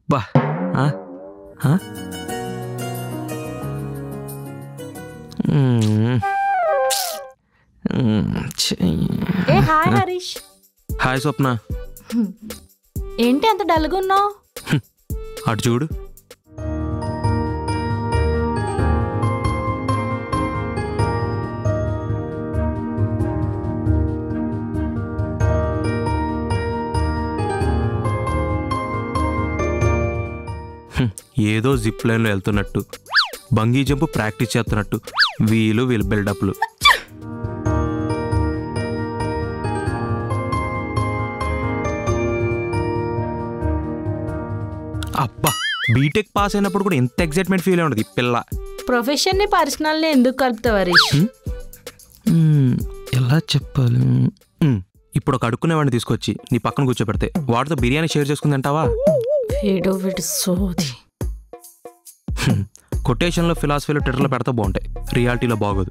అబ్బా hi Harish. Hi స్వప్న. ఏంటి అంత డల్గా ఉన్నావు? అటు చూడు. ఏదో జిప్ లైన్లో వెళ్తున్నట్టు, బంగీ జంప్ ప్రాక్టీస్ చేస్తున్నట్టు వీళ్ళు బిల్డప్లు. అబ్బా, బీటెక్ పాస్ అయినప్పుడు కూడా ఎంత ఎక్సైట్మెంట్ ఫీల్ అయి ఉండదు ఈ పిల్ల. ప్రొఫెషన్ ని పర్సనల్ ని ఎందుకు కలుపుతావు హరీష్? ఎలా చెప్పాలి? ఇప్పుడు ఒక అడుక్కునేవాడిని తీసుకొచ్చి నీ పక్కన కూర్చోబెడితే వాడితో బిర్యానీ షేర్ చేసుకుందంటావా? కొటేషన్లో ఫిలాసఫీలో టెటర్లో పెడితే బాగుంటాయి, రియాలిటీలో బాగోదు.